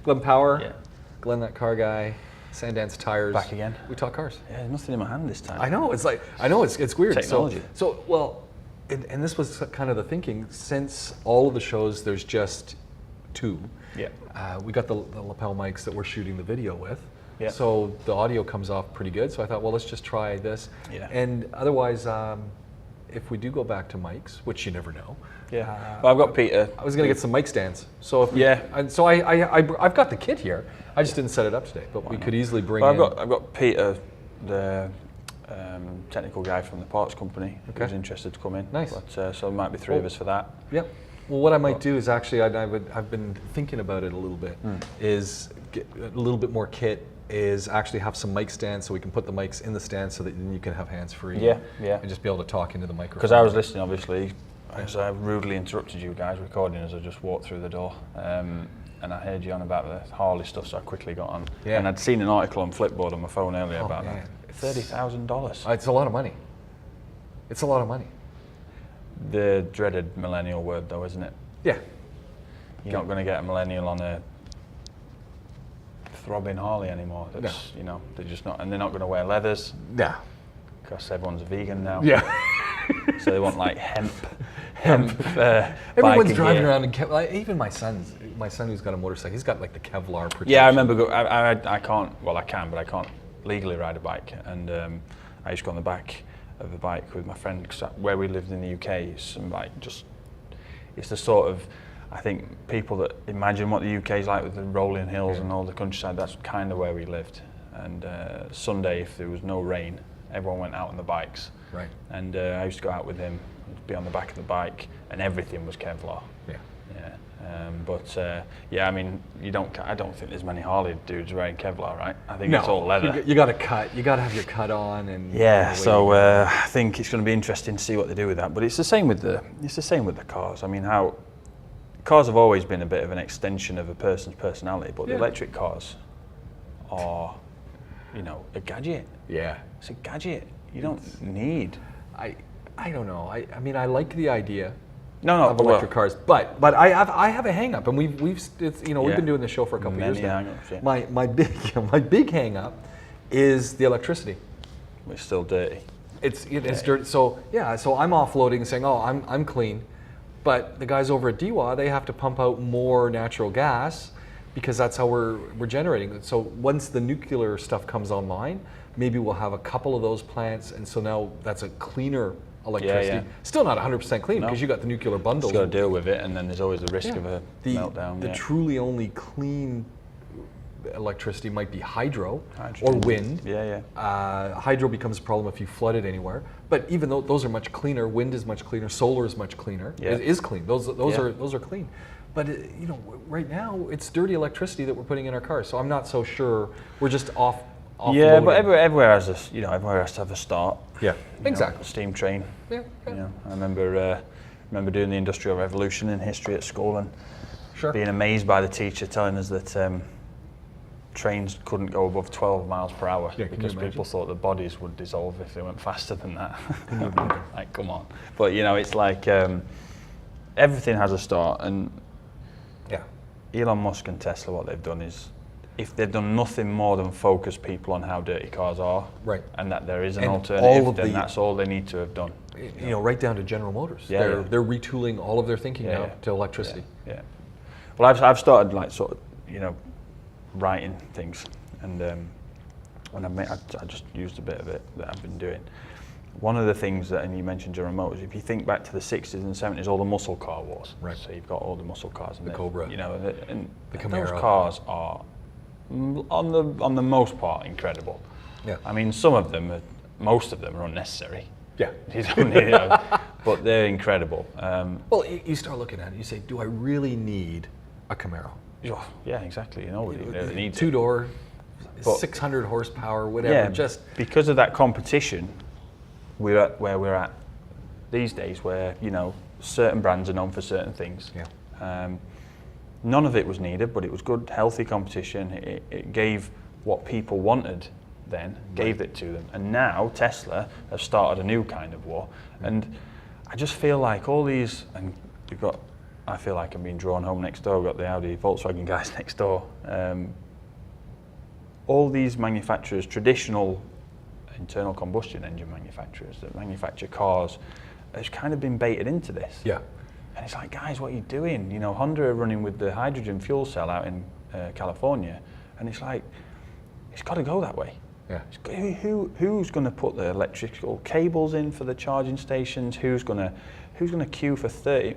Glenn Power. Yeah. Glenn, that car guy. Sand Dance Tyers. Back again. We talk cars. Yeah, there's nothing in my hand this time. I know. It's weird. Technology. So well, and this was kind of the thinking. Since all of the shows, there's just 2. Yeah. We got the lapel mics that we're shooting the video with. Yeah. So the audio comes off pretty good. So I thought, well, let's just try this. Yeah. And otherwise, if we do go back to mics, which you never know. Yeah. Well, I've got Peter. I was going to get some mic stands. So if Yeah. And so I've got the kit here. I just didn't set it up today, but we could easily bring in. I've got Peter, the technical guy from the parts company, who's interested to come in. Nice. But, so there might be 3 of us for that. Yep. Well, what I might do is actually, I've been thinking about it a little bit, is get a little bit more kit, is actually have some mic stands so we can put the mics in the stand so that then you can have hands free. Yeah, yeah. And just be able to talk into the microphone. Because I was listening, obviously, as I rudely interrupted you guys recording as I just walked through the door. And I heard you on about the Harley stuff, so I quickly got on. Yeah. And I'd seen an article on Flipboard on my phone earlier about man. that. $30,000. It's a lot of money. It's a lot of money. The dreaded millennial word, though, isn't it? Yeah. You're not going to get a millennial on a throbbing Harley anymore. That's, you know, they're just not, and they're not going to wear leathers. Yeah. Because everyone's vegan now. Yeah. So they want like hemp. Everyone's driving around in like, even my son who's got a motorcycle, he's got like the Kevlar protection. Yeah, I remember. I can't. Well, I can, but I can't legally ride a bike. And I used to go on the back of a bike with my friend. Cause where we lived in the UK, it's like just. It's the sort of, I think, people that imagine what the UK is like with the rolling hills and all the countryside. That's kind of where we lived. And Sunday, if there was no rain, everyone went out on the bikes. Right. And I used to go out with him, be on the back of the bike, and everything was Kevlar. Yeah. Yeah. Yeah, I mean, I don't think there's many Harley dudes wearing Kevlar, right? I think No, it's all leather. You got to cut. You got to have your cut on, and Yeah. So I think it's going to be interesting to see what they do with that. But it's the same with the cars. I mean, cars have always been a bit of an extension of a person's personality, but the electric cars are, you know, a gadget. Yeah. It's a gadget. You don't need. I don't know. I mean, I like the idea. Of electric cars, but I have a hang up, and we've been doing this show for a couple of years now. Hang-ups, yeah. My big hang up is the electricity. It's still dirty. It's dirty. So I'm offloading and saying, I'm clean, but the guys over at DWA, they have to pump out more natural gas because that's how we're generating it. So once the nuclear stuff comes online, maybe we'll have a couple of those plants, and so now that's a cleaner electricity. Yeah. Still not 100% clean because you got the nuclear bundles. Just got to deal with it, and then there's always the risk of a meltdown. The truly only clean electricity might be hydro or wind. Hydro becomes a problem if you flood it anywhere. But even though those are much cleaner, wind is much cleaner, solar is much cleaner. It is clean. Those are clean. But right now it's dirty electricity that we're putting in our cars. So I'm not so sure. We're just off. Yeah, but everywhere has this. Everywhere has to have a start. Yeah, exactly. Steam train. Yeah. I remember doing the Industrial Revolution in history at school and Sure. being amazed by the teacher telling us that trains couldn't go above 12 miles per hour because people thought the bodies would dissolve if they went faster than that. Like, come on. But it's like everything has a start, and Elon Musk and Tesla, what they've done is, if they've done nothing more than focus people on how dirty cars are, right, and that there is an alternative, then that's all they need to have done. Right down to General Motors. They're retooling all of their thinking now to electricity. Yeah. Well, I've started writing things, and I just used a bit of it that I've been doing. One of the things that, and you mentioned General Motors, if you think back to the 60s and 70s, all the muscle car wars. Right. So you've got all the muscle cars. And the Cobra. And the Camaro. Those cars are, on the most part, incredible. Yeah. I mean, most of them are unnecessary. Yeah. But they're incredible. Well, you start looking at it, you say, do I really need a Camaro? Yeah, exactly. You need two-door, 600 horsepower, whatever. Yeah, just because of that competition, we're at where we're at these days, where certain brands are known for certain things. Yeah. None of it was needed, but it was good, healthy competition. It gave what people wanted then, gave it to them. And now Tesla has started a new kind of war. And I just feel like all these, and you've got I feel like I'm being drawn home next door. We've got the Audi Volkswagen guys next door. All these manufacturers, traditional internal combustion engine manufacturers that manufacture cars, has kind of been baited into this. Yeah. And it's like, guys, what are you doing? You know, Honda are running with the hydrogen fuel cell out in California, and it's like, it's got to go that way. Yeah. Who's going to put the electrical cables in for the charging stations? Who's going to queue for 30?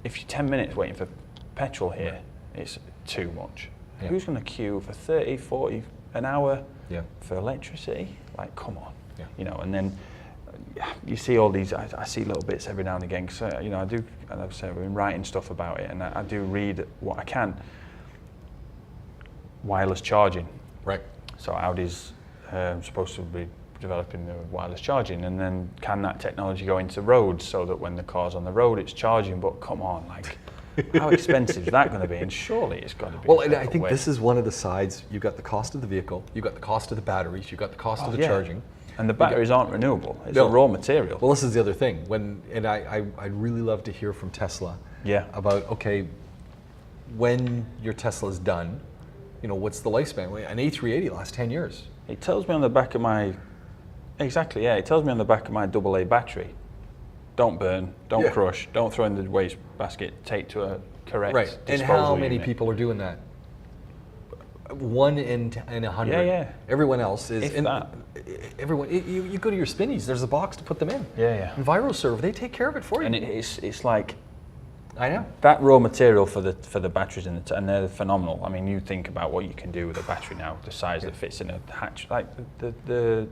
If you're 10 minutes waiting for petrol here, it's too much. Yeah. Who's going to queue for 30, 40 an hour for electricity? Like, come on. Yeah. You know, and then you see all these, I see little bits every now and again, because, you know, I do, as I've said, I've been writing stuff about it, and I do read what I can. Wireless charging. Right. So Audi's supposed to be developing the wireless charging, and then can that technology go into roads so that when the car's on the road it's charging? But come on, like, how expensive is that going to be? And surely it's got to be. Well, and I think this is one of the sides. You've got the cost of the vehicle, you've got the cost of the batteries, you've got the cost of the charging. And the batteries aren't renewable. It's a raw material. Well, this is the other thing. I'd really love to hear from Tesla about, okay, when your Tesla's done, you know, what's the lifespan? An A380 lasts 10 years. It tells me on the back of my, it tells me on the back of my AA battery, don't burn, don't crush, don't throw in the waste basket, take to a correct disposal And how many unit. people are doing that? 1 in 100. Yeah. Everyone else is. If that. Everyone, you go to your spinnies, there's a box to put them in. Yeah. And ViroServe, they take care of it for you. And it's like, I know. That raw material for the batteries and they're phenomenal. I mean, you think about what you can do with a battery now, the size that fits in a hatch, like the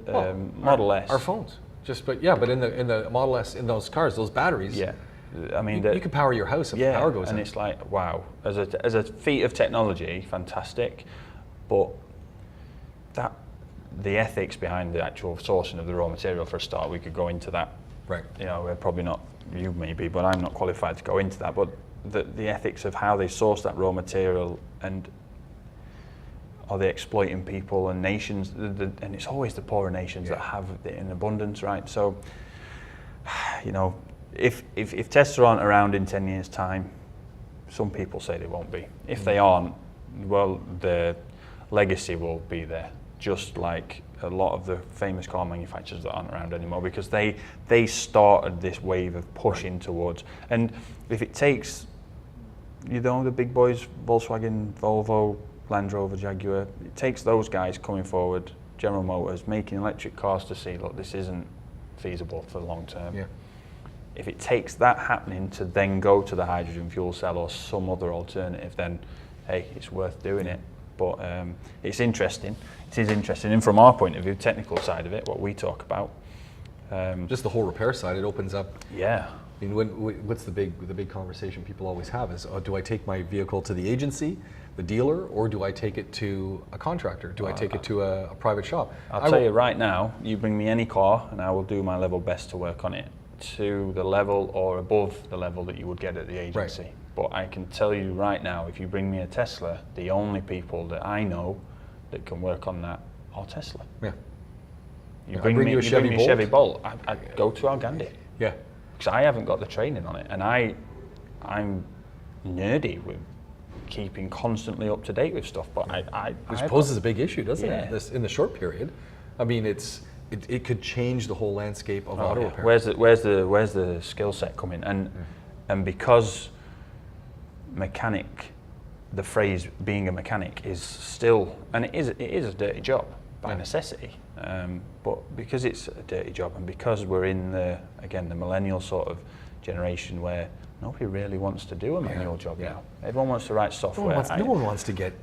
Model S. Our phones, but in the Model S, in those cars, those batteries. Yeah, I mean, you can power your house if the power goes and in. it's like, wow, as a feat of technology, fantastic, but the ethics behind the actual sourcing of the raw material, for a start, we could go into that. Right. You know, we're probably not, you maybe, but I'm not qualified to go into that. But the ethics of how they source that raw material, and are they exploiting people and nations? And it's always the poorer nations that have it in abundance, right? So, you know, if Tesla aren't around in 10 years' time, some people say they won't be. If they aren't, well, the legacy will be there, just like a lot of the famous car manufacturers that aren't around anymore, because they started this wave of pushing towards. And if it takes, you know, the big boys, Volkswagen, Volvo, Land Rover, Jaguar, it takes those guys coming forward, General Motors, making electric cars to see, look, this isn't feasible for the long term. Yeah. If it takes that happening to then go to the hydrogen fuel cell or some other alternative, then hey, it's worth doing it. But it's interesting. It is interesting, and from our point of view, technical side of it, what we talk about, just the whole repair side, it opens up. Yeah. I mean, what's the big conversation people always have is, do I take my vehicle to the agency, the dealer, or do I take it to a contractor? Do I take it to a private shop? I'll tell you right now, you bring me any car, and I will do my level best to work on it to the level or above the level that you would get at the agency. Right. But I can tell you right now, if you bring me a Tesla, the only people that I know that can work on that are Tesla. Yeah. You bring me a Chevy Bolt, I'd go to Algandi. Yeah. Because I haven't got the training on it, and I'm nerdy with keeping constantly up to date with stuff. But which poses a big issue, doesn't it? This in the short period. I mean, it could change the whole landscape of auto repair. Where's the skill set coming? And because mechanic, the phrase being a mechanic is still, and it is a dirty job by necessity, but because it's a dirty job, and because we're in the millennial sort of generation where nobody really wants to do a manual job now. Everyone wants to write software. No one wants to get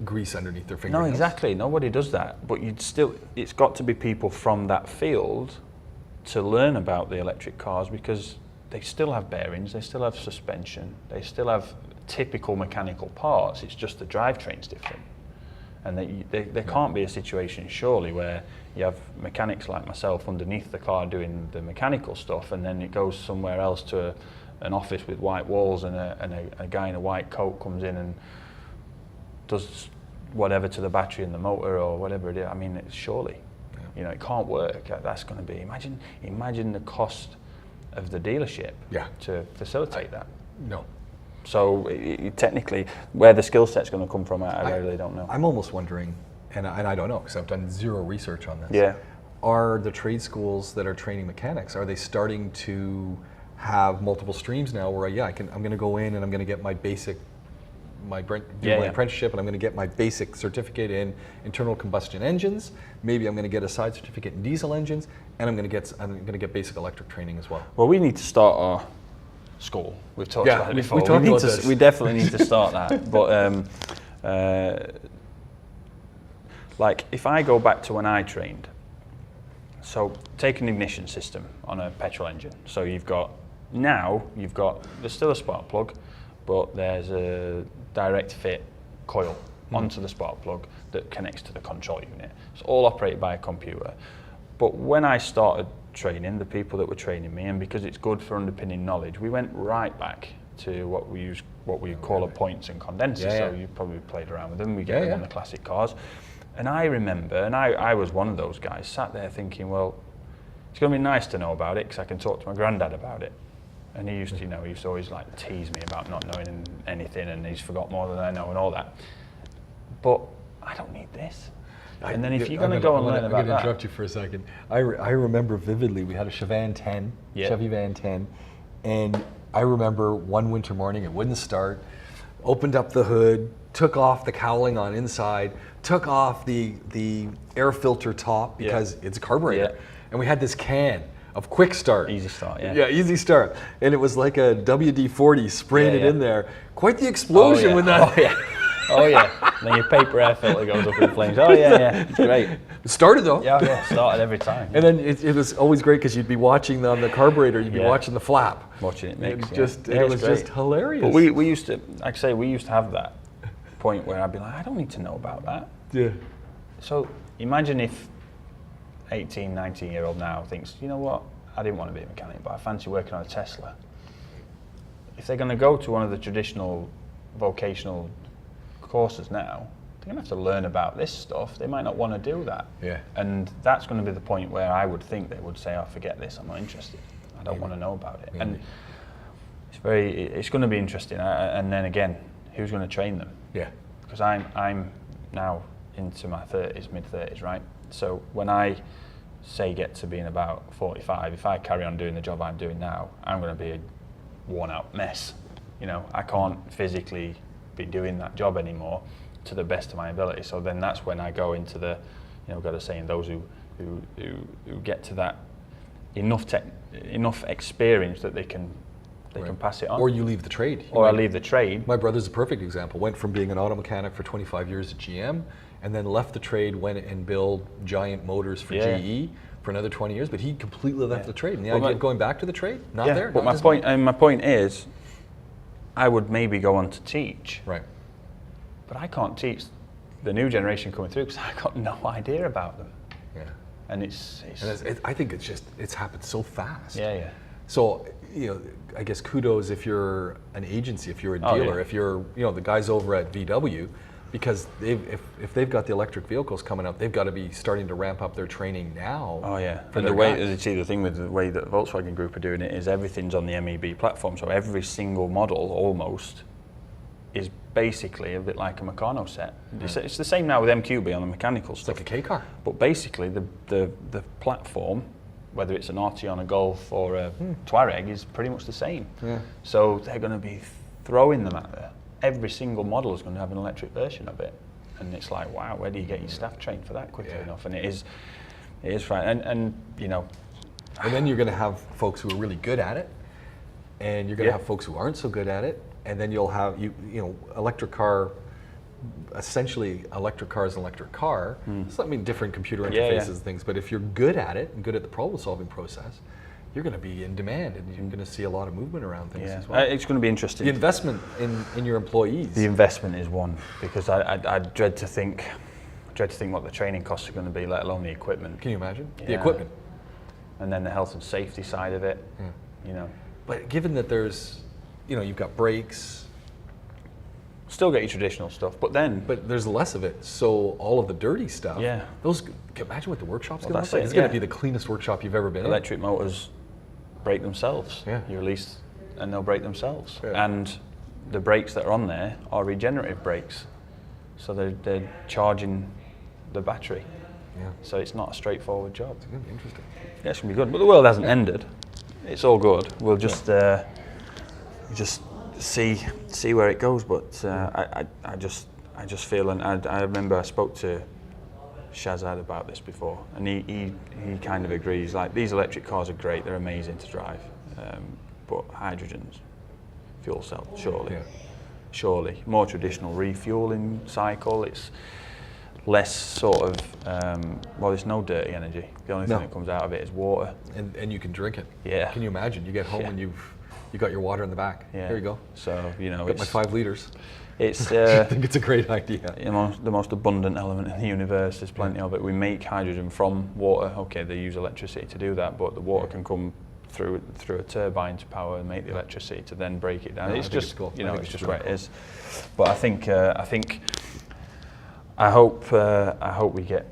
grease underneath their fingernails. No, exactly. Nobody does that. But it's got to be people from that field to learn about the electric cars, because they still have bearings, they still have suspension, they still have typical mechanical parts. It's just the drivetrain's different. And there can't be a situation, surely, where you have mechanics like myself underneath the car doing the mechanical stuff, and then it goes somewhere else to an office with white walls, and a guy in a white coat comes in and does whatever to the battery and the motor or whatever it is. I mean, it's surely, it can't work. That's going to be, imagine the cost of the dealership to facilitate that. No, So technically, where the skill set's going to come from, I really don't know. I'm almost wondering, and I don't know because I've done zero research on this. Yeah. Are the trade schools that are training mechanics, are they starting to have multiple streams now where I'm going to go in and I'm going to get my basic, my apprenticeship, and I'm going to get my basic certificate in internal combustion engines. Maybe I'm going to get a side certificate in diesel engines, and I'm going to get basic electric training as well. Well, we need to start our school. We've talked about it before. We definitely need to start that. But like if I go back to when I trained, so take an ignition system on a petrol engine. So there's still a spark plug, but there's a direct fit coil onto the spark plug that connects to the control unit. It's all operated by a computer. But when I started training, the people that were training me, and because it's good for underpinning knowledge, we went right back to what we call a points and condenser. So you probably played around with them. We get them on the classic cars. And I remember, and I was one of those guys, sat there thinking, well, it's going to be nice to know about it because I can talk to my granddad about it. And he used to always like tease me about not knowing anything, and he's forgot more than I know and all that. But I don't need this. And then if you're going to go and learn about that. I'm going to interrupt you for a second. I remember vividly, we had a Chevy Van 10, and I remember one winter morning, it wouldn't start, opened up the hood, took off the cowling on inside, took off the air filter top because it's a carburetor, and we had this can of quick start. Easy start, easy start. And it was like a WD-40 spraying it in there. Quite the explosion when that... Oh yeah, and then your paper air filter goes up in flames. Oh yeah, it's great. It started though. Yeah, started every time. And then it was always great because you'd be watching on the carburetor, you'd be watching the flap. Watching it mix. It was just hilarious. But we used to, like I say, we used to have that point where I'd be like, I don't need to know about that. Yeah. So imagine if 18, 19-year-old now thinks, you know what, I didn't want to be a mechanic, but I fancy working on a Tesla. If they're going to go to one of the traditional vocational courses now, they're going to have to learn about this stuff. They might not want to do that. Yeah. And that's going to be the point where I would think they would say, oh, forget this, I'm not interested. I don't want to know about it. And it's going to be interesting. And then again, who's going to train them? Yeah. Because I'm now into my 30s, mid-30s, right? So when I say get to being about 45, if I carry on doing the job I'm doing now, I'm going to be a worn-out mess. You know, I can't physically be doing that job anymore to the best of my ability. So then that's when I go into the, got a saying, those who get to that enough experience that they can pass it on. Or you leave the trade. I leave the trade. My brother's a perfect example. Went from being an auto mechanic for 25 years at GM, and then left the trade, went and built giant motors for GE for another 20 years, but he completely left the trade. And the idea of going back to the trade, not there. But my point is, I would maybe go on to teach. Right. But I can't teach the new generation coming through because I've got no idea about them. Yeah. And I think it's happened so fast. Yeah. So, I guess kudos if you're an agency, if you're a dealer, if you're, the guys over at VW, because if they've got the electric vehicles coming up, they've got to be starting to ramp up their training now. Oh yeah, and the thing with the way that Volkswagen Group are doing it is everything's on the MEB platform, so every single model almost is basically a bit like a Meccano set. It's the same now with MQB on the mechanical stuff. It's like a K-car. But basically the platform, whether it's an RT on a Golf or a Touareg, is pretty much the same. Yeah. So they're going to be throwing them out there. Every single model is going to have an electric version of it, and it's like, wow, where do you get your staff trained for that quickly enough? And it is right. And then you're going to have folks who are really good at it, and you're going to have folks who aren't so good at it, and then you'll have electric car. Essentially, electric car is an electric car. It's different computer interfaces and things, but if you're good at it and good at the problem-solving process, you're going to be in demand, and you're going to see a lot of movement around things as well. It's going to be interesting. The investment in your employees. The investment is one, because I dread to think what the training costs are going to be, let alone the equipment. Can you imagine? Yeah. The equipment. And then the health and safety side of it. But given that there's, you've got brakes. Still get your traditional stuff, but there's less of it. So all of the dirty stuff. Yeah. Imagine what the workshop's going to look like. It's going to be the cleanest workshop you've ever been in. Electric motors break themselves. Yeah. You release, and they'll break themselves. Yeah. And the brakes that are on there are regenerative brakes, so they're charging the battery. Yeah. So it's not a straightforward job. It's going to be interesting. Yeah, it's going to be good. But the world hasn't ended. It's all good. We'll just see where it goes. But I just feel, and I remember I spoke to Shazad about this before, and he kind of agrees. Like, these electric cars are great; they're amazing to drive, but hydrogen's fuel cell, surely more traditional refueling cycle. It's less sort of well, there's no dirty energy. The only thing that comes out of it is water, and you can drink it. Yeah. Can you imagine? You get home and you got your water in the back. Yeah. Here you go. So got my 5 liters. It's I think it's a great idea. The most abundant element in the universe. There's plenty of it. We make hydrogen from water. Okay, they use electricity to do that, but the water can come through a turbine to power and make the electricity to then break it down. No, it's just cool. It's just where it is. But I hope we get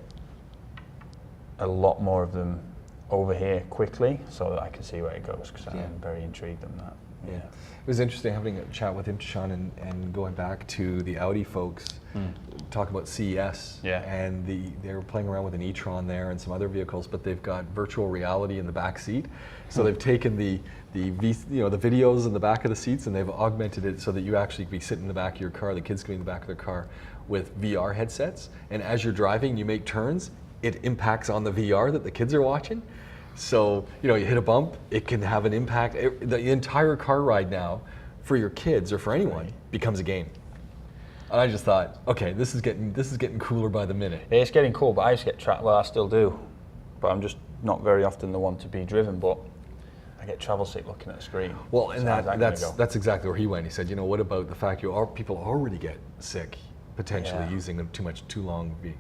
a lot more of them over here quickly, so that I can see where it goes, because I'm very intrigued in that. Yeah. It was interesting having a chat with him, Sean, and going back to the Audi folks, talk about CES, and they were playing around with an e-tron there and some other vehicles, but they've got virtual reality in the back seat. So they've taken the videos in the back of the seats, and they've augmented it so that you actually be sitting in the back of your car, the kids can be in the back of their car with VR headsets, and as you're driving, you make turns, it impacts on the VR that the kids are watching. So, you hit a bump, it can have an impact. The entire car ride now, for your kids or for anyone, becomes a game. And I just thought, okay, this is getting cooler by the minute. It's getting cool, but I used to get well, I still do, but I'm just not very often the one to be driven. But I get travel sick looking at the screen. Well, and that's exactly where he went. He said, what about the fact people already get sick? Potentially using them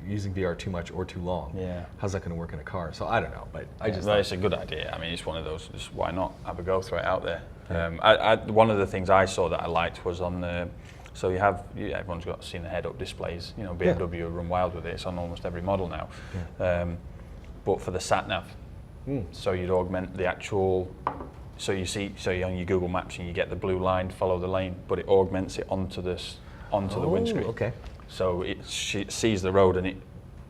using VR too much or too long. Yeah. How's that going to work in a car? So I don't know, but it's a good idea. I mean, it's one of those. Just why not have a go, throw it out there? Yeah. One of the things I saw that I liked was on the. So everyone's seen the head-up displays. BMW run wild with it. It's on almost every model now. Yeah. But for the sat nav, so you'd augment the actual. So you're on your Google Maps and you get the blue line, follow the lane, but it augments it onto the windscreen. Okay. So it sees the road and it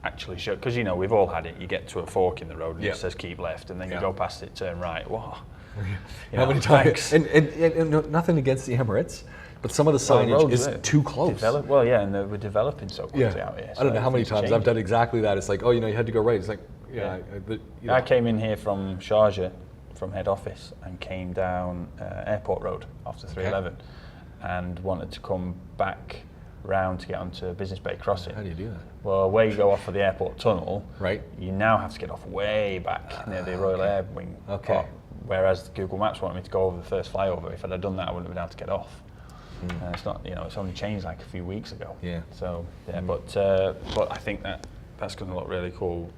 actually shows, because we've all had it. You get to a fork in the road and it says keep left, and then you go past it, turn right. Whoa. How many times? And nothing against the Emirates, but some of the signage is too close. And we're developing so quickly out here. So I don't know how many times I've done exactly that. It's like, you had to go right. It's like, I came in here from Sharjah, from head office, and came down Airport Road after 311. And wanted to come back round to get onto Business Bay Crossing. How do you do that? Well, where you go off of the airport tunnel, right? You now have to get off way back near the Royal Air Wing. Okay. Whereas Google Maps wanted me to go over the first flyover. If I'd have done that, I wouldn't have been able to get off. It's not, it's only changed like a few weeks ago. Yeah. So but I think that's going to look really cool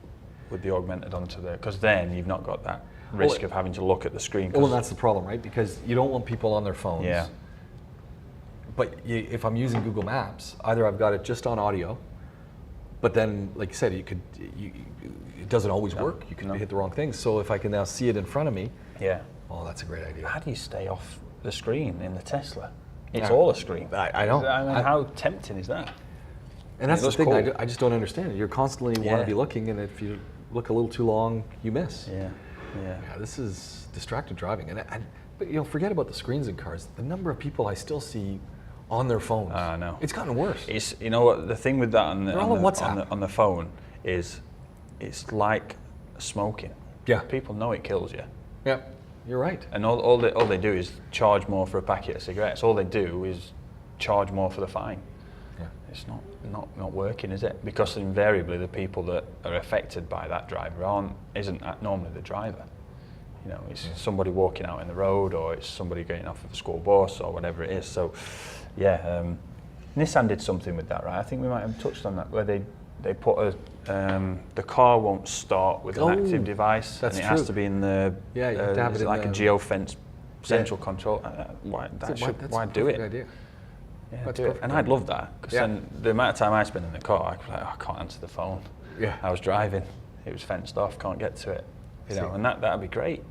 with the augmented onto there, because then you've not got that risk of having to look at the screen. Well, that's the problem, right? Because you don't want people on their phones. Yeah. But if I'm using Google Maps, either I've got it just on audio, but then, like you said, it doesn't always work. You can hit the wrong thing. So if I can now see it in front of me, that's a great idea. How do you stay off the screen in the Tesla? It's all a screen. I know. I mean, how tempting is that? And that's the thing. Cool. I just don't understand it. You're constantly want to be looking, and if you look a little too long, you miss. Yeah. This is distracted driving, but forget about the screens in cars. The number of people I still see on their phones. No. It's gotten worse. It's what the thing with that on the phone is, it's like smoking. Yeah. People know it kills you. Yeah, you're right. And all they do is charge more for a packet of cigarettes. All they do is charge more for the fine. Yeah. It's not working, is it? Because invariably the people that are affected by that driver isn't normally the driver. It's somebody walking out in the road, or it's somebody getting off of a school bus, or whatever it is. So, Nissan did something with that, right? I think we might have touched on that, where they put the car won't start with an active device, and it has to be in the you have to have it in like a geofence central control. Why do it? Good idea. Yeah, do it. And I'd love that, because then the amount of time I spend in the car, I'd be like, I can't answer the phone. Yeah. I was driving, it was fenced off, can't get to it. And that'd be great.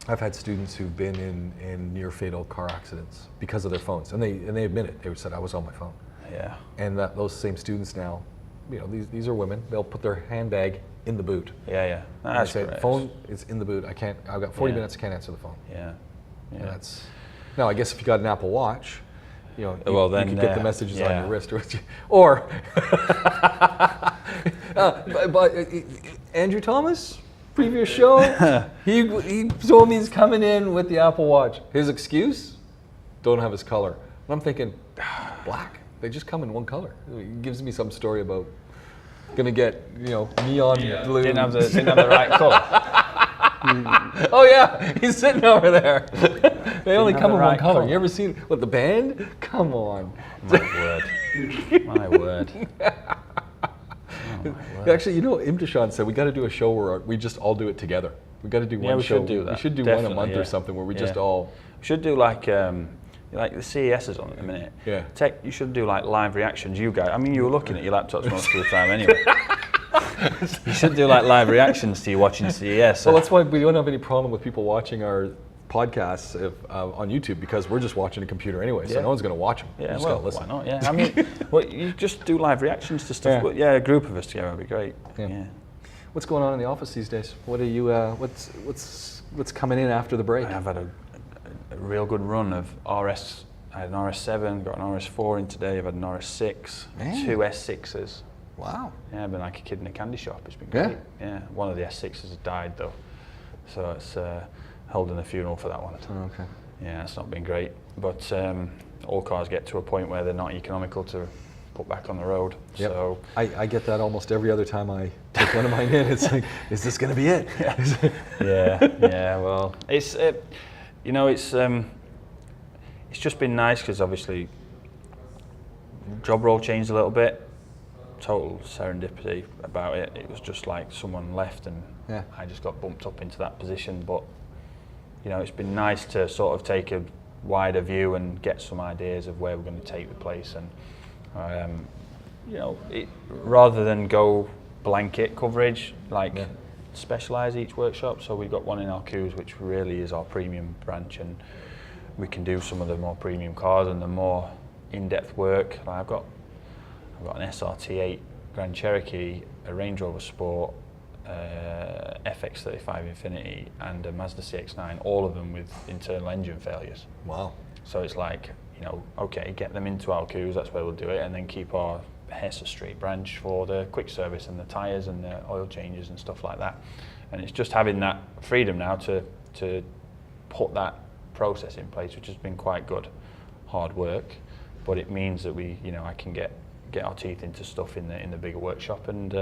I've had students who've been in near fatal car accidents because of their phones, and they admit it. They said, I was on my phone. Yeah. And those same students now, these are women. They'll put their handbag in the boot. Yeah. That's great. Phone is in the boot. I've got 40 minutes. I can't answer the phone. Yeah. And now. I guess if you got an Apple Watch, then you could get the messages on your wrist, or but Andrew Thomas. Previous show, he told me he's coming in with the Apple Watch. His excuse, don't have his color. And I'm thinking, black. They just come in one color. It gives me some story about gonna get neon blue. Didn't have the right color. Oh yeah, he's sitting over there. They only come in one color. You ever seen the band? Come on. My word. Actually, Imtishan said we got to do a show where we just all do it together. We got to do one show. Should do that. We should do Definitely, one a month or something where we just all. We should do like the CES is on at the minute. Yeah. You should do like live reactions. You guys, I mean, you were looking at your laptops most of the time anyway. You should do like live reactions to you watching CES. Well, that's why we don't have any problem with people watching our podcasts on YouTube, because we're just watching a computer anyway, so no one's going to watch them. Yeah, well, why not? Yeah, I mean, you just do live reactions to stuff. Yeah, a group of us together would be great. Yeah. What's going on in the office these days? What are you? What's coming in after the break? I've had a real good run of RS. I had an RS7, got an RS4 in today. I've had an RS6, 2 S6s. Wow. Yeah, I've been like a kid in a candy shop. It's been great. Yeah. One of the S6s has died though, so it's holding a funeral for that one. Oh, okay. Yeah, it's not been great, but all cars get to a point where they're not economical to put back on the road. Yep. So I get that almost every other time I take one of mine in. It's like, is this going to be it? Yeah. Well, it's just been nice because obviously job role changed a little bit. Total serendipity about it. It was just like someone left and I just got bumped up into that position. But it's been nice to sort of take a wider view and get some ideas of where we're going to take the place. And rather than go blanket coverage, specialise each workshop. So we've got one in Alcouz, which really is our premium branch, and we can do some of the more premium cars and the more in-depth work. I've got an SRT8 Grand Cherokee, a Range Rover Sport, FX35 Infinity, and a Mazda CX-9, all of them with internal engine failures. Wow. So it's like, okay, get them into Alcouz, that's where we'll do it, and then keep our Hesse Street branch for the quick service and the tyres and the oil changes and stuff like that. And it's just having that freedom now to put that process in place, which has been quite good, hard work, but it means that I can get our teeth into stuff in the bigger workshop, and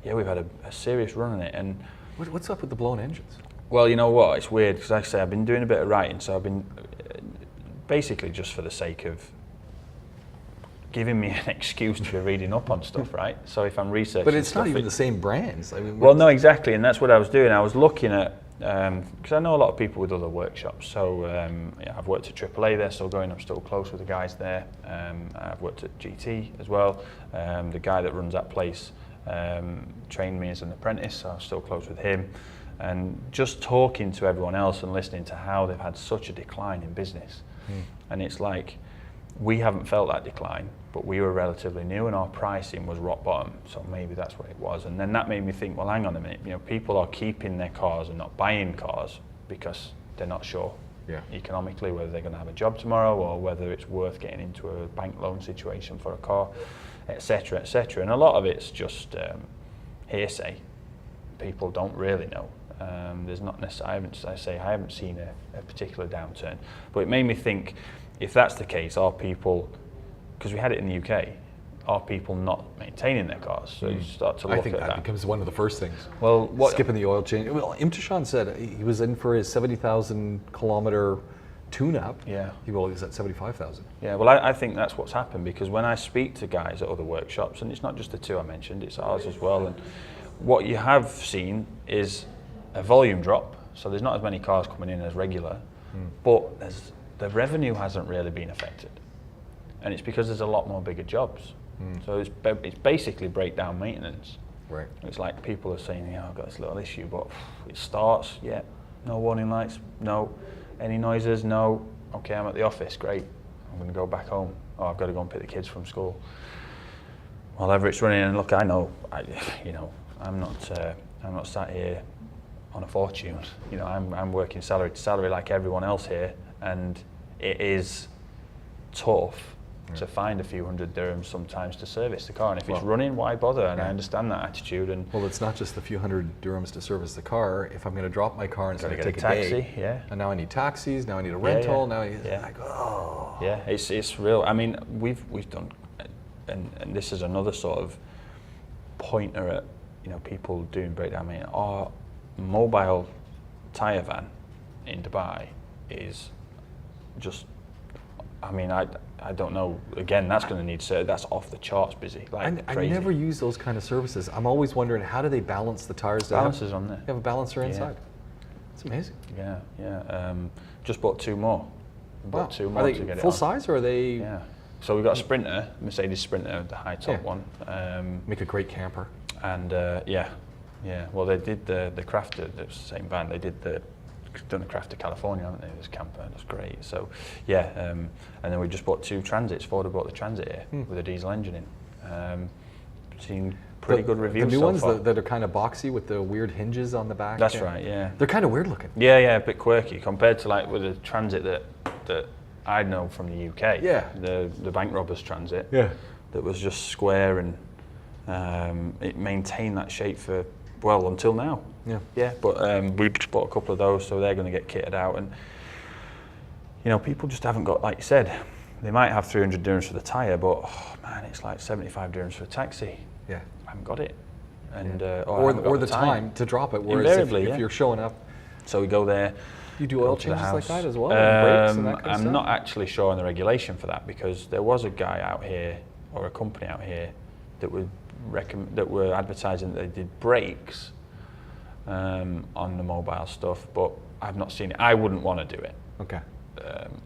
we've had a serious run on it. And what's up with the blown engines? Well, you know what, it's weird because like I say, I've been doing a bit of writing, so I've been basically just for the sake of giving me an excuse to be reading up on stuff, right? So if I'm researching, but it's not even the same brands. I mean, well, no, exactly, and that's what I was doing. I was looking at because I know a lot of people with other workshops. So I've worked at AAA, they're still going. I'm still close with the guys there. I've worked at GT as well. The guy that runs that place trained me as an apprentice, so I'm still close with him. And just talking to everyone else and listening to how they've had such a decline in business. And it's like, we haven't felt that decline, but we were relatively new and our pricing was rock bottom, so maybe that's what it was. And then that made me think, well, hang on a minute, people are keeping their cars and not buying cars because they're not sure economically whether they're going to have a job tomorrow or whether it's worth getting into a bank loan situation for a car, etc., etc. And a lot of it's just hearsay. People don't really know. There's not necessarily, I haven't seen a particular downturn, but it made me think, if that's the case, are people, because we had it in the UK, are people not maintaining their cars? So you start to look at that. I think that becomes one of the first things. Well, skipping the oil change. Well, Imtishan said he was in for his 70,000 kilometer tune-up. Yeah. He was at 75,000. Yeah, well, I think that's what's happened, because when I speak to guys at other workshops, and it's not just the two I mentioned, it's ours as well, and what you have seen is a volume drop, so there's not as many cars coming in as regular, but the revenue hasn't really been affected, and it's because there's a lot more bigger jobs. So it's basically breakdown maintenance. Right. It's like people are saying, I've got this little issue, but it starts, No warning lights? No. Any noises? No. Okay, I'm at the office, great. I'm going to go back home. Oh, I've got to go and pick the kids from school. While Everett's running, and look, I know, I'm not sat here on a fortune. You know, I'm working salary to salary like everyone else here, and it is tough to find a few hundred dirhams sometimes to service the car. And if it's running, why bother? And I understand that attitude. And well, it's not just the few hundred dirhams to service the car. If I'm going to drop my car and it's going to take a taxi, day, and now I need taxis, now I need a rental, now I it's real. I mean, we've done, and this is another sort of pointer at, you know, people doing breakdown. I mean, our mobile tyre van in Dubai is just, I mean, I don't know. Again, that's going to need service. That's off the charts busy. Like I never use those kind of services. I'm always wondering, how do they balance the tires? Balances on there. You have a balancer inside. It's amazing. Yeah. Just bought two more. Bought two more. Are they to get full it on. size, or are they? Yeah. So we've got a Sprinter, Mercedes Sprinter, the high top one. Make a great camper. And well, they did the Crafter. It was the same van. They did done the Crafter California, haven't they? This camper, that's great. So and then we just bought two Transits. Ford have bought the Transit here with a diesel engine in. Seen pretty good reviews. The new so ones far. that are kind of boxy with the weird hinges on the back. That's right. Yeah. They're kind of weird looking. Yeah, a bit quirky compared to like with the Transit that I know from the UK. Yeah. The bank robbers Transit. Yeah. That was just square, and it maintained that shape for until now. Yeah. But we just bought a couple of those, so they're going to get kitted out, and you know, people just haven't got, like you said, they might have 300 dirhams for the tyre, but man, it's like 75 dirhams for a taxi. Yeah. I haven't got it. And or the time to drop it. Whereas invariably, if you're showing up, so we go there. You do oil changes like that as well? And brakes and that kind of I'm stuff? not actually sure on the regulation for that, because there was a guy out here, or a company out here, that were advertising that they did brakes on the mobile stuff, but I've not seen it. I wouldn't want to do it. Okay.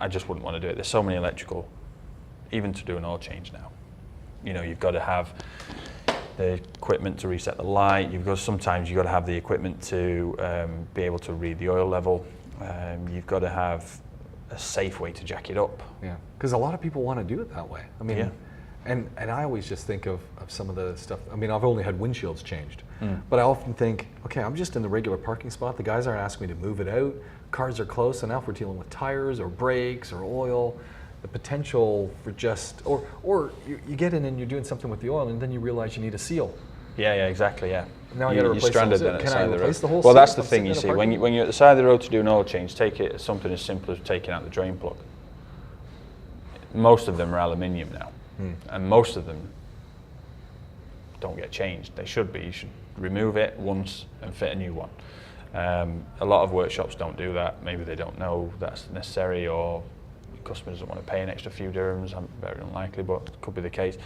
I just wouldn't want to do it. There's so many electrical, even to do an oil change now. You know, you've got to have the equipment to reset the light. Sometimes you've got to have the equipment to be able to read the oil level. You've got to have a safe way to jack it up. Yeah, because a lot of people want to do it that way. I mean, and I always just think of some of the stuff. I mean, I've only had windshields changed, but I often think, okay, I'm just in the regular parking spot. The guys aren't asking me to move it out. Cars are close, and now if we're dealing with tires or brakes or oil, the potential for just, or you get in and you're doing something with the oil, and then you realize you need a seal. Yeah, exactly, yeah. Now I got to replace stranded the whole seal. then at the Can I side of the replace road? the whole Well, seal that's if the I'm thing, sitting you in a see. parking When you're at the side of the road to do an oil change, take it as something as simple as taking out the drain plug. Most of them are aluminium now, and most of them don't get changed. They should be. You should remove it once and fit a new one. A lot of workshops don't do that. Maybe they don't know that's necessary, or customers don't want to pay an extra few dirhams. Very unlikely, but it could be the case.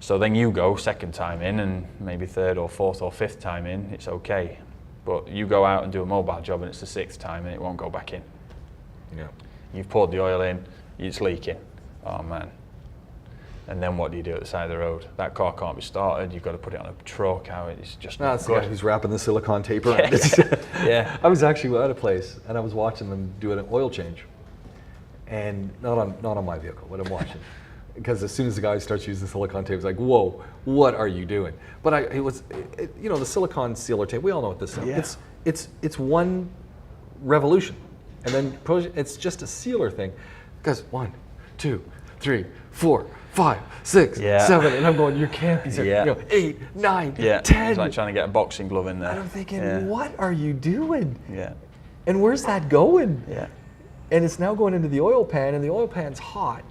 So then you go second time in, and maybe third or fourth or fifth time in, it's okay. But you go out and do a mobile job and it's the sixth time and it won't go back in. Yeah. You've poured the oil in, it's leaking. Oh man. And then what do you do at the side of the road? That car can't be started, you've got to put it on a truck, how it's just not That's good. the guy who's wrapping the silicone tape around it. Yeah. I was actually at a place and I was watching them do an oil change. And not on my vehicle, but I'm watching. Because as soon as the guy starts using silicone tape, it's like, whoa, what are you doing? But you know, the silicone sealer tape, we all know what this is. Yeah. It's one revolution. And then it's just a sealer thing. Because 1, 2, 3, 4, 5, 6, 7, and I'm going, you can't be serious. You know, 8, 9, 10. It's like trying to get a boxing glove in there. And I'm thinking, what are you doing? Yeah. And where's that going? Yeah. And it's now going into the oil pan, and the oil pan's hot.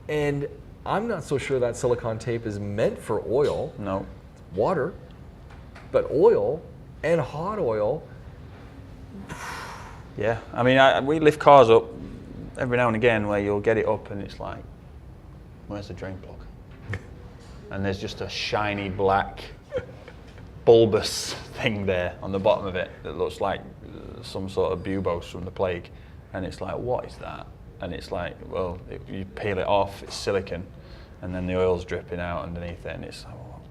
And I'm not so sure that silicone tape is meant for oil. No. Water, but oil and hot oil. Yeah, I mean, we lift cars up every now and again where you'll get it up and it's like, where's the drain plug? And there's just a shiny black bulbous thing there on the bottom of it that looks like some sort of buboes from the plague. And it's like, what is that? And it's like, well, you peel it off, it's silicon, and then the oil's dripping out underneath it, and it's like, well,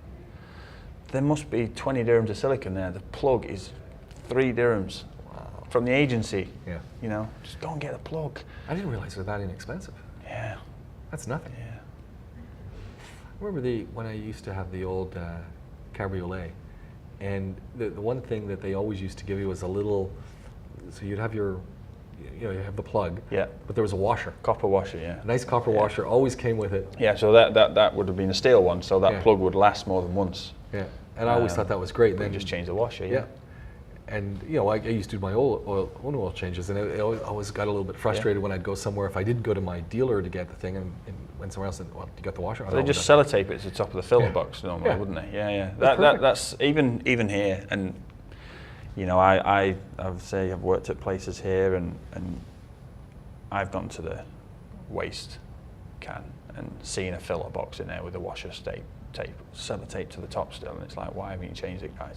there must be 20 dirhams of silicon there. The plug is 3 dirhams. Wow. from the agency. Yeah. You know, just go and get a plug. I didn't realize they're that inexpensive. Yeah. That's nothing. Yeah. I remember when I used to have the old cabriolet, and the one thing that they always used to give you was a little, so you'd have your, you have the plug, but there was a washer. Copper washer, yeah. A nice copper washer, always came with it. Yeah, so that would have been a steel one, so that plug would last more than once. Yeah, and I always thought that was great. Then just change the washer, yeah. And I used to do my own oil changes, and I always got a little bit frustrated when I'd go somewhere. If I didn't go to my dealer to get the thing and went somewhere else, and you got the washer. They just sellotape it to the top of the filler box normally, wouldn't they? Yeah. That's even here, and I've worked at places here, and I've gone to the waste can and seen a filler box in there with a washer sellotape to the top still, and it's like, why haven't you changed it, guys?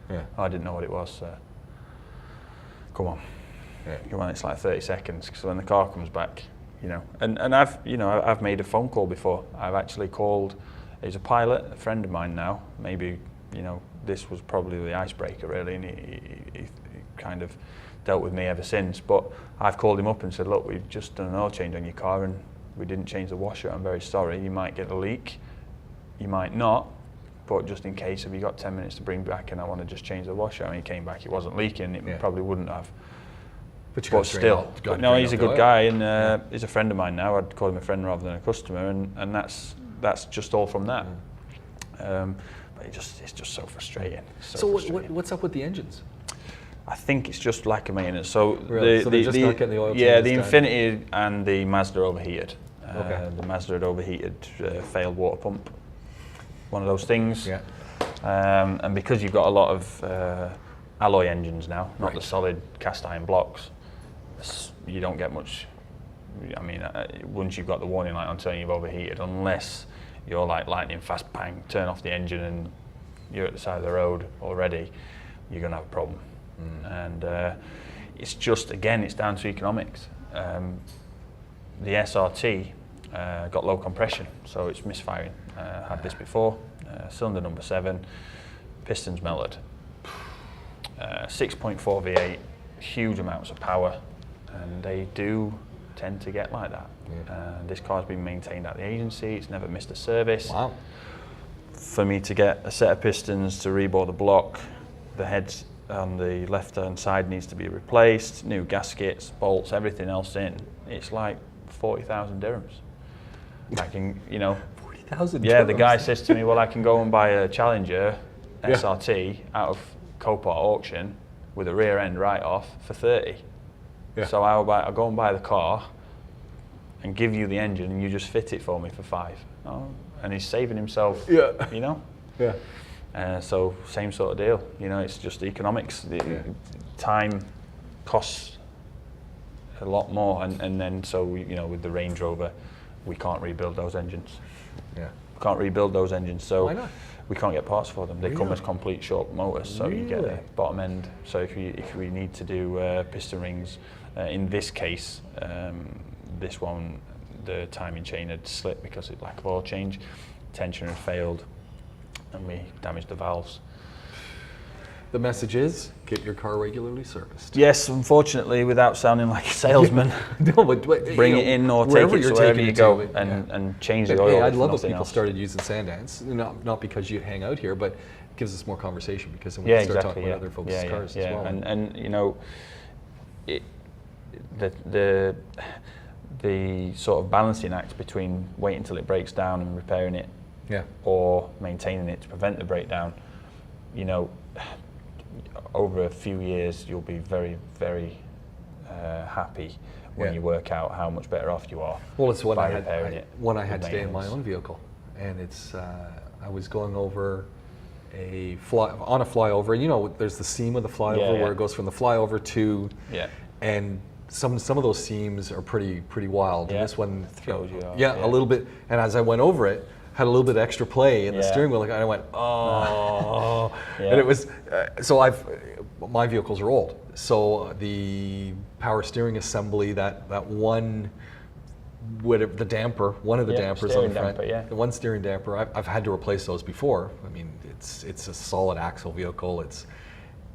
Yeah. I didn't know what it was. Come on. Yeah. Come on, it's like 30 seconds, because when the car comes back, and I've made a phone call before. I've actually called, he's a pilot, a friend of mine now. Maybe, this was probably the icebreaker really, and he kind of dealt with me ever since. But I've called him up and said, look, we've just done an oil change on your car and we didn't change the washer. I'm very sorry. You might get a leak, you might not. But just in case, have you got 10 minutes to bring back, and I want to just change the washer? And he came back, it wasn't leaking, it probably wouldn't have. But still, he's a good guy, and he's a friend of mine now. I'd call him a friend rather than a customer, and that's just all from that. But it's just so frustrating. So what's up with the engines? I think it's just lack of maintenance. So really? So they're just not getting the oil changes Yeah, the Infiniti and the Mazda overheated. The Mazda had overheated, failed water pump. One of those things. Yeah. And because you've got a lot of alloy engines now, not the solid cast iron blocks, you don't get much. I mean, once you've got the warning light on telling you've overheated, unless you're like lightning fast, bang, turn off the engine and you're at the side of the road already, you're going to have a problem. And it's just, again, it's down to economics. The SRT got low compression, so it's misfiring. Had this before, cylinder number 7, pistons melted. 6.4 V8, huge amounts of power, and they do tend to get like that. This car's been maintained at the agency, it's never missed a service. Wow. For me to get a set of pistons to rebore the block, the heads on the left-hand side needs to be replaced, new gaskets, bolts, everything else in. It's like 40,000 dirhams. I can, 40,000 Yeah, the guy says to me, well, I can go and buy a Challenger SRT out of Copart auction with a rear end write-off for 30. Yeah. So I'll go and buy the car and give you the engine and you just fit it for me for 5. Oh, and he's saving himself, Yeah. So same sort of deal, it's just economics. Time costs a lot more, and then so with the Range Rover, we can't rebuild those engines. Yeah. We can't rebuild those engines, so why not? We can't get parts for them. They come as complete short motors, so you get the bottom end. So if we need to do piston rings, in this case, this one, the timing chain had slipped because of lack of oil change, tension had failed, and we damaged the valves. The message is, get your car regularly serviced. Yes, unfortunately, without sounding like a salesman. No, but bring it in or take it to wherever you go and change the oil. Hey, I'd love if people started using Sand Dance, not because you hang out here, but it gives us more conversation, because then we can start talking about other folks' cars as well. And the sort of balancing act between waiting until it breaks down and repairing it, or maintaining it to prevent the breakdown, over a few years you'll be very, very happy when you work out how much better off you are. Well, it's what by I repairing had. it. One I had today in my own vehicle, and it's I was going over on a flyover, and there's the seam of the flyover where it goes from the flyover to, and some of those seams are pretty wild. And this one throws you off. A little bit. And as I went over it, had a little bit of extra play in the steering wheel, and I went, oh. And it was my vehicles are old, so the power steering assembly, that one, whatever, the damper, one of the dampers on the front, the one steering damper, I've had to replace those before. I mean, it's a solid axle vehicle.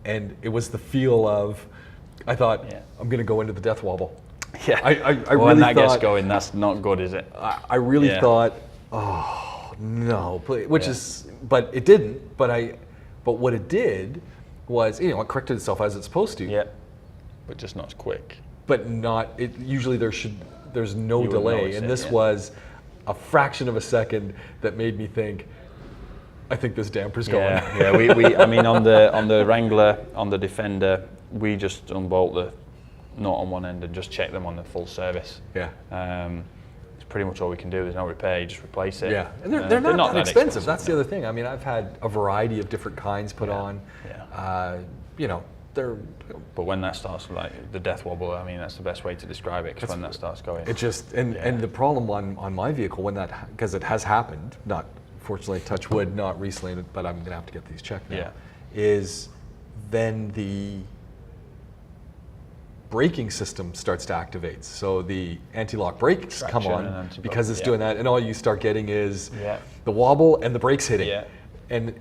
And it was the feel of, I thought, I'm going to go into the death wobble. Yeah. I well, really when that thought, gets going, that's not good, is it? I really thought, oh no, which is, but it didn't. But what it did was, it corrected itself as it's supposed to. Yeah. But just not as quick. But not. Usually there's no delay, and this was a fraction of a second that made me think, I think this damper's going. Yeah. We I mean, on the Wrangler, on the Defender, we just unbolt the nut on one end and just check them on the full service. Yeah. It's pretty much all we can do. There's no repair. You just replace it. Yeah. And they're not that expensive. That's the other thing. I mean, I've had a variety of different kinds put on. Yeah. But when that starts, like the death wobble, I mean, that's the best way to describe it. Because when that starts going, it just and the problem on my vehicle because it has happened, not fortunately, touch wood, not recently, but I'm gonna have to get these checked now. Is then the braking system starts to activate. So the anti-lock brakes come on because it's doing that, and all you start getting is the wobble and the brakes hitting. Yeah. And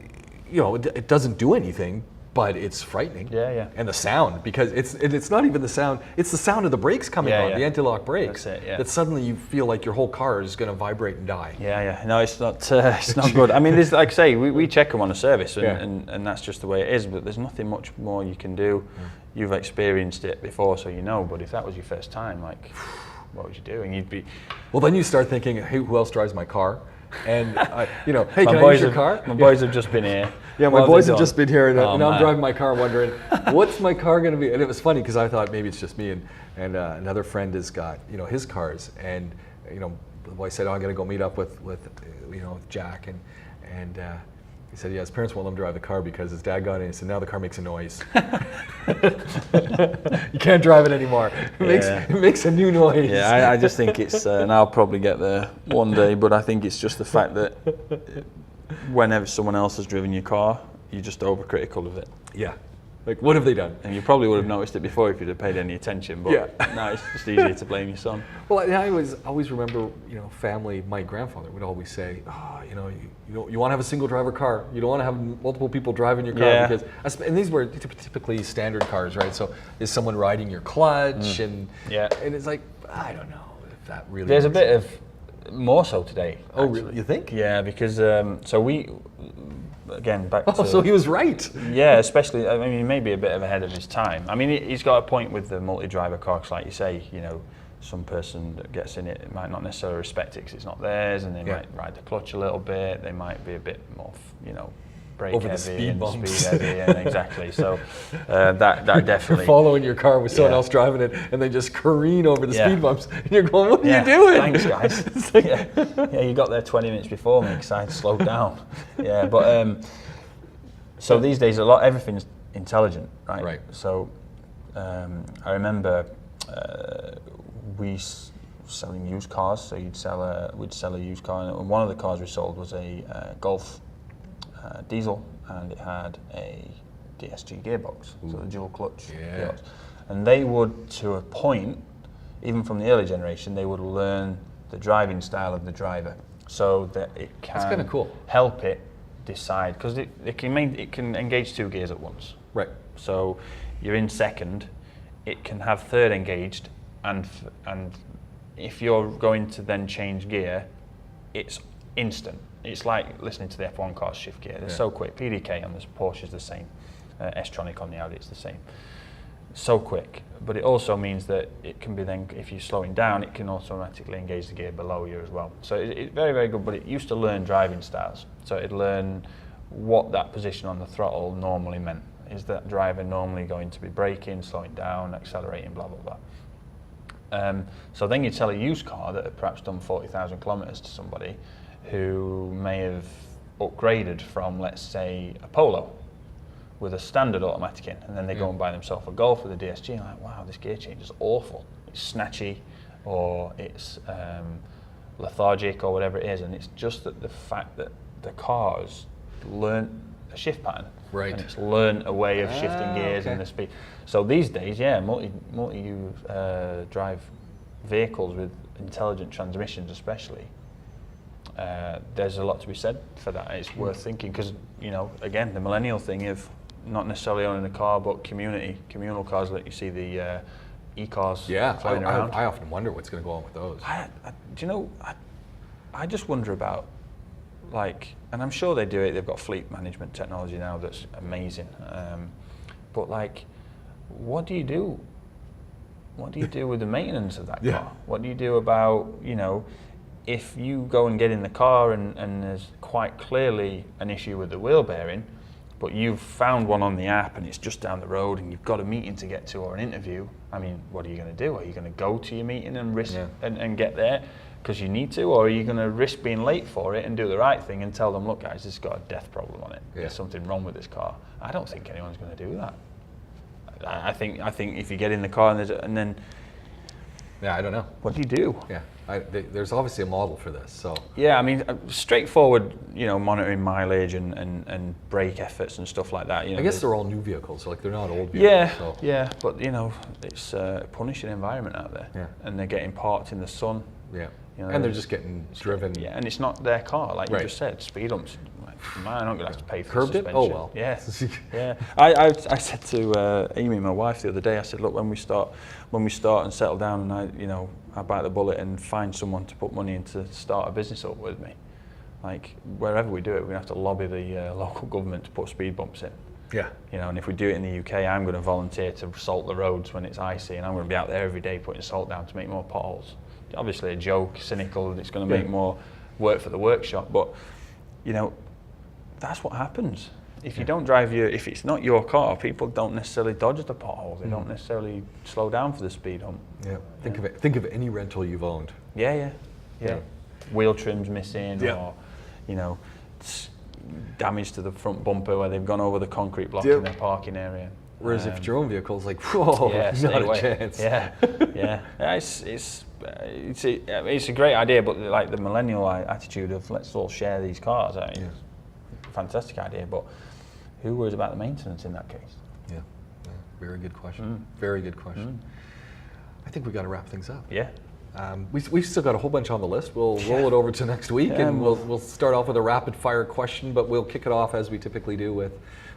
it doesn't do anything, but it's frightening. Yeah. And the sound, because it's not even the sound, it's the sound of the brakes coming on, the anti-lock brakes. That's it, that suddenly you feel like your whole car is going to vibrate and die. Yeah. No, it's not good. I mean, like I say, we check them on a service, and that's just the way it is, but there's nothing much more you can do. You've experienced it before, so but if that was your first time, like, what would you do? And you'd be... Well, then you start thinking, hey, who else drives my car? And, hey, can I use your car? My boys have just been here. Yeah, my boys have just been here, and I'm driving my car wondering, what's my car going to be? And it was funny because I thought maybe it's just me, and another friend has got, his cars, and, the boy said, I'm going to go meet up with Jack, and he said, his parents won't let him drive the car because his dad got in, and said, now the car makes a noise. You can't drive it anymore. It makes a new noise. Yeah, I just think it's, and I'll probably get there one day, but I think it's just the fact that whenever someone else has driven your car, you're just overcritical of it. Yeah. Like, what have they done? And you probably would have noticed it before if you'd have paid any attention, but now it's just easier to blame your son. Well, I always remember, family, my grandfather would always say, you want to have a single driver car. You don't want to have multiple people driving your car because, and these were typically standard cars, right? So is someone riding your clutch? And it's like, I don't know if that really There's a bit of, more so today. Oh, really? You think? Yeah, because, so we... Again, back to... so he was right. Yeah, especially, I mean, he may be a bit ahead of his time. I mean, he's got a point with the multi-driver car, because like you say, some person that gets in it might not necessarily respect it because it's not theirs, and they might ride the clutch a little bit, they might be a bit more, brake over heavy the speed bumps. Speed heavy, and exactly. So that definitely... You're following your car with someone else driving it, and they just careen over the speed bumps, and you're going, what are you doing? Thanks, guys. You got there 20 minutes before me because I had to slow down. Yeah, but so these days everything's intelligent, right? Right. So I remember we selling used cars. So we'd sell a used car, and one of the cars we sold was a Golf diesel, and it had a DSG gearbox, so the dual clutch gearbox. And they would, to a point, even from the early generation, they would learn the driving style of the driver, so that it can That's kind of cool. help it decide, because it can engage two gears at once. Right. So you're in second, it can have third engaged, and if you're going to then change gear, it's instant. It's like listening to the F1 cars shift gear. They're so quick. PDK on the Porsche is the same. S-Tronic on the Audi is the same. So quick. But it also means that it can be then, if you're slowing down, it can automatically engage the gear below you as well. So it's very, very good, but it used to learn driving styles. So it'd learn what that position on the throttle normally meant. Is that driver normally going to be braking, slowing down, accelerating, blah, blah, blah. So then you'd sell a used car that had perhaps done 40,000 kilometers to somebody who may have upgraded from, let's say, a Polo with a standard automatic in, and then they go and buy themselves a Golf with a DSG, and like, wow, this gear change is awful. It's snatchy, or it's lethargic, or whatever it is, and it's just that the fact that the car's learnt a shift pattern, and it's learnt a way of shifting gears and the speed. So these days, multi-drive vehicles with intelligent transmissions, especially. There's a lot to be said for that. It's worth thinking because, again, the millennial thing of not necessarily owning a car, but communal cars, like you see the e-cars floating around. I often wonder what's going to go on with those. Do you know, I just wonder about, like, and I'm sure they do it, they've got fleet management technology now that's amazing, but like, what do you do? What do you do with the maintenance of that car? What do you do about, you know, if you go and get in the car and there's quite clearly an issue with the wheel bearing, but you've found one on the app and it's just down the road and you've got a meeting to get to or an interview, I mean, what are you going to do? Are you going to go to your meeting and risk and get there because you need to, or are you going to risk being late for it and do the right thing and tell them, look guys, this has got a death problem on it. There's something wrong with this car. I don't think anyone's going to do that. I think if you get in the car and then I don't know. What do you do? There's obviously a model for this. So I mean, straightforward, you know, monitoring mileage and brake efforts and stuff like that. You know, I guess they're all new vehicles, so like they're not old vehicles. But you know, it's a punishing environment out there, and they're getting parked in the sun. Yeah. You know, and they're just getting driven. Yeah, and it's not their car, like you just said. Speed humps. Man, I'm not going to have to pay for Curbed suspension. it? Oh well. Yeah, yeah. I said to Amy, my wife, the other day. I said, look, when we start and settle down, and I bite the bullet and find someone to put money in to start a business up with me. Like wherever we do it, we're going to have to lobby the local government to put speed bumps in. Yeah. You know, and if we do it in the UK, I'm going to volunteer to salt the roads when it's icy, and I'm going to be out there every day putting salt down to make more potholes. Obviously a joke, cynical, and it's going to make more work for the workshop, but you know, that's what happens. If you don't drive if it's not your car, people don't necessarily dodge the potholes. They don't necessarily slow down for the speed hump. Yeah. Think of any rental you've owned. Yeah. Wheel trims missing, or you know, damage to the front bumper where they've gone over the concrete block in their parking area. Whereas if it's your own vehicle, it's like, whoa, not a chance. It's a great idea, but like the millennial attitude of let's all share these cars, I mean, fantastic idea, but who worries about the maintenance in that case? Yeah. Very good question. Very good question. I think we got to wrap things up. Yeah. We've still got a whole bunch on the list. We'll roll it over to next week, and we'll start off with a rapid fire question, but we'll kick it off as we typically do with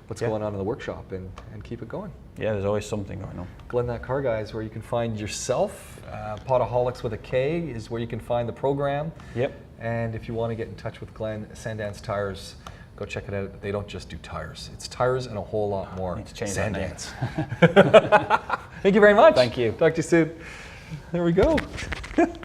what's going on in the workshop and keep it going. Yeah, there's always something going on. Glenn That Car Guy is where you can find yourself. Podaholiks with a K is where you can find the program. Yep. And if you want to get in touch with Glenn, Sand Dance Tyers, go check it out. They don't just do tires. It's tires and a whole lot more. Need to change Sand that name. Dance. Thank you very much. Thank you. Talk to you soon. There we go.